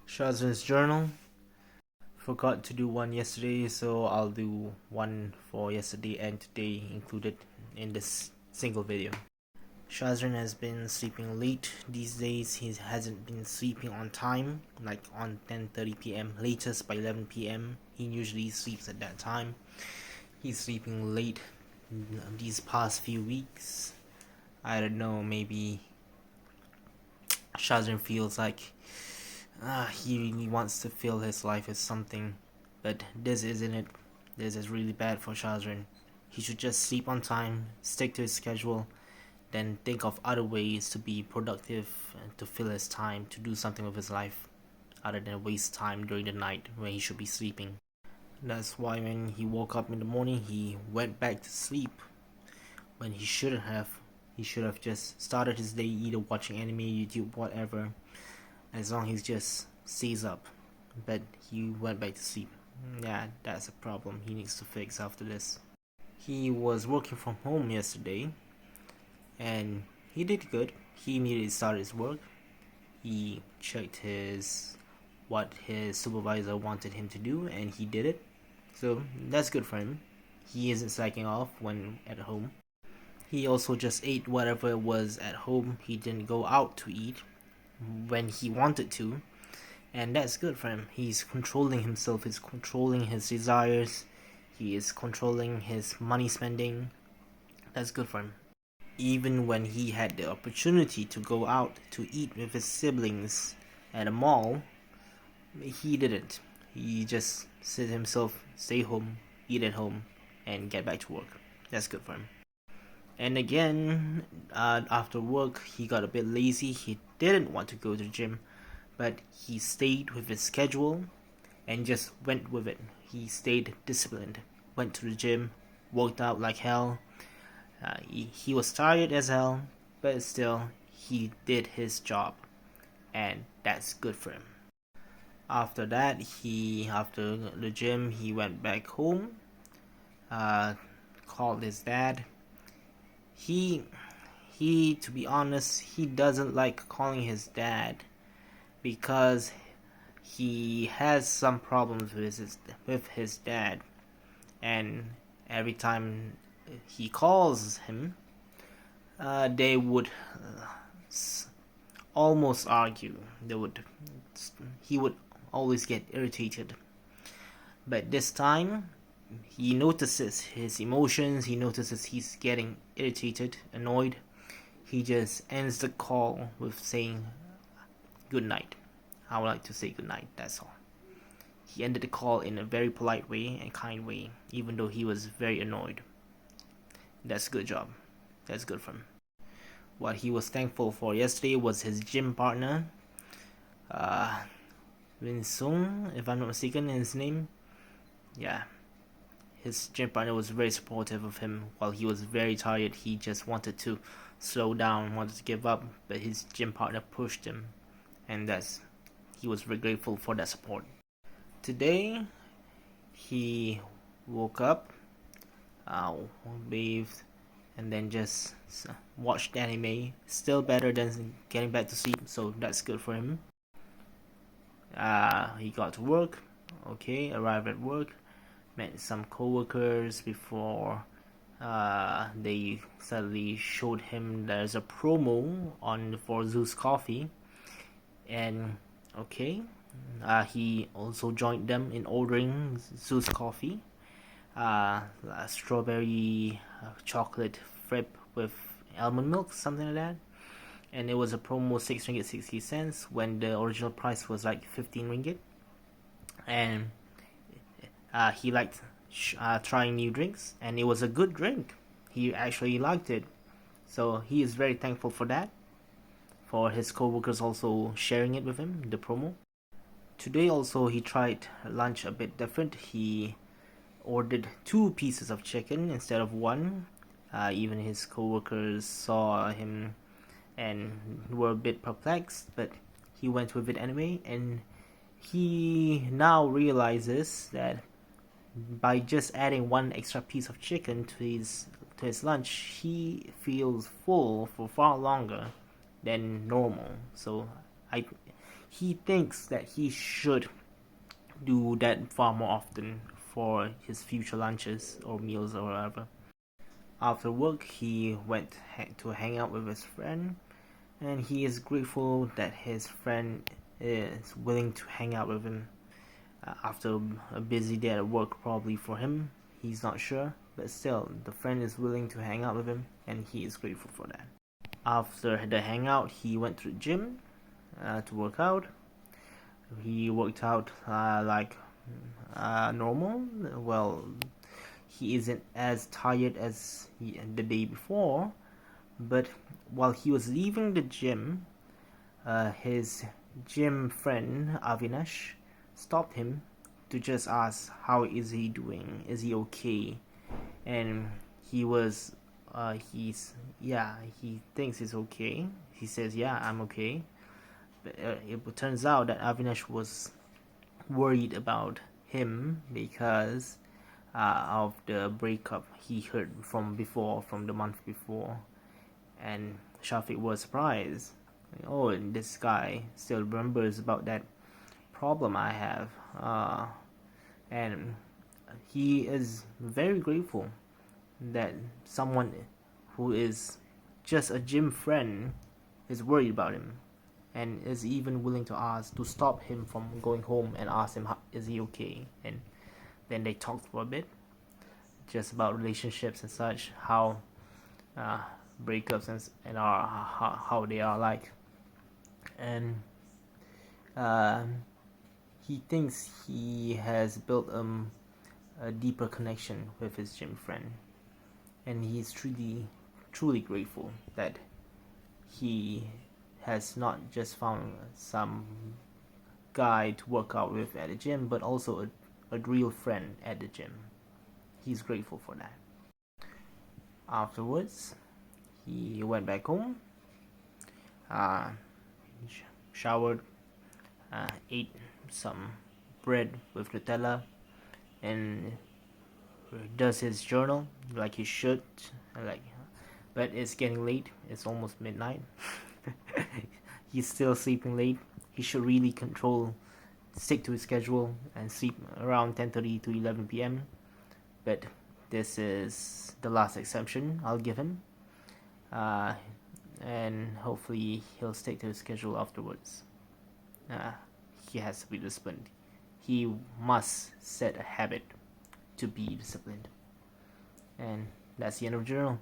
Shazrin's journal. Forgot to do one yesterday, so I'll do one for yesterday and today included in this single video. Shazrin has been sleeping late these days. He hasn't been sleeping on time, like on 10:30 p.m. latest by 11 p.m. He usually sleeps at that time. He's sleeping late these past few weeks. I don't know, maybe Shazrin feels like he really wants to fill his life with something, but this isn't it. This is really bad for Shazrin. He should just sleep on time, stick to his schedule, then think of other ways to be productive and to fill his time to do something with his life, other than waste time during the night when he should be sleeping. That's why when he woke up in the morning, he went back to sleep when he shouldn't have. He should have just started his day either watching anime, YouTube, whatever, as long as he just stays up. But he went back to sleep. Yeah, that's a problem he needs to fix after this. He was working from home yesterday, and he did good. He immediately started his work. He checked what his supervisor wanted him to do, and he did it. So that's good for him. He isn't slacking off when at home. He also just ate whatever was at home. He didn't go out to eat when he wanted to, and that's good for him. He's controlling himself, he's controlling his desires, he is controlling his money spending. That's good for him. Even when he had the opportunity to go out to eat with his siblings at a mall, he didn't. He just said himself, stay home, eat at home, and get back to work. That's good for him. And again, after work, he got a bit lazy. He didn't want to go to the gym, but he stayed with his schedule and just went with it. He stayed disciplined, went to the gym, worked out like hell. He was tired as hell, but still, he did his job, and that's good for him. After that, after the gym, he went back home, called his dad. He to be honest, he doesn't like calling his dad because he has some problems with his dad, and every time he calls him, they would almost argue. He would always get irritated, but this time he notices his emotions, he notices he's getting irritated, annoyed. He just ends the call with saying good night. I would like to say good night, that's all. He ended the call in a very polite way and kind way, even though he was very annoyed. That's a good job. That's good for him. What he was thankful for yesterday was his gym partner, Win Sung, if I'm not mistaken in his name. Yeah, his gym partner was very supportive of him. While he was very tired, he just wanted to slow down, wanted to give up, but his gym partner pushed him, and he was very grateful for that support. Today, he woke up, bathed, and then just watched anime. Still better than getting back to sleep, so that's good for him. He got to work. Okay, arrived at work, met some coworkers before they suddenly showed him there's a promo on for Zeus Coffee, and okay, he also joined them in ordering Zeus Coffee, strawberry chocolate frip with almond milk, something like that, and it was a promo 6 ringgit 60 cents when the original price was like 15 ringgit, and he liked trying new drinks, and it was a good drink. He actually liked it, so he is very thankful for that. For his co-workers also sharing it with him, the promo. Today also he tried lunch a bit different. He ordered 2 pieces of chicken instead of 1. Even his co-workers saw him and were a bit perplexed, but he went with it anyway, and he now realizes that by just adding 1 extra piece of chicken to his lunch, he feels full for far longer than normal. So he thinks that he should do that far more often for his future lunches or meals or whatever. After work, he went to hang out with his friend, and he is grateful that his friend is willing to hang out with him after a busy day at work, probably for him. He's not sure, but still, the friend is willing to hang out with him, and he is grateful for that. After the hangout, he went to the gym to work out. He worked out like normal. Well, he isn't as tired as the day before, but while he was leaving the gym, his gym friend Avinash stopped him to just ask how is he doing, is he okay, and he thinks he's okay. He says, yeah, I'm okay. But it turns out that Avinash was worried about him because of the breakup he heard from the month before, and Shafiq was surprised. Oh, and this guy still remembers about that problem I have, and he is very grateful that someone who is just a gym friend is worried about him and is even willing to ask to stop him from going home and ask him is he okay. And then they talked for a bit just about relationships and such, how breakups and how they are like, and uh, he thinks he has built a deeper connection with his gym friend, and he's truly grateful that he has not just found some guy to work out with at the gym, but also a real friend at the gym. He's grateful for that. Afterwards, he went back home, uh, showered, ate some bread with Nutella, and does his journal like he should. Like, but it's getting late. It's almost midnight. He's still sleeping late. He should really stick to his schedule and sleep around 10:30 to 11 p.m. But this is the last exception I'll give him, uh, and hopefully he'll stick to his schedule afterwards. He has to be disciplined. He must set a habit to be disciplined. And that's the end of the journal.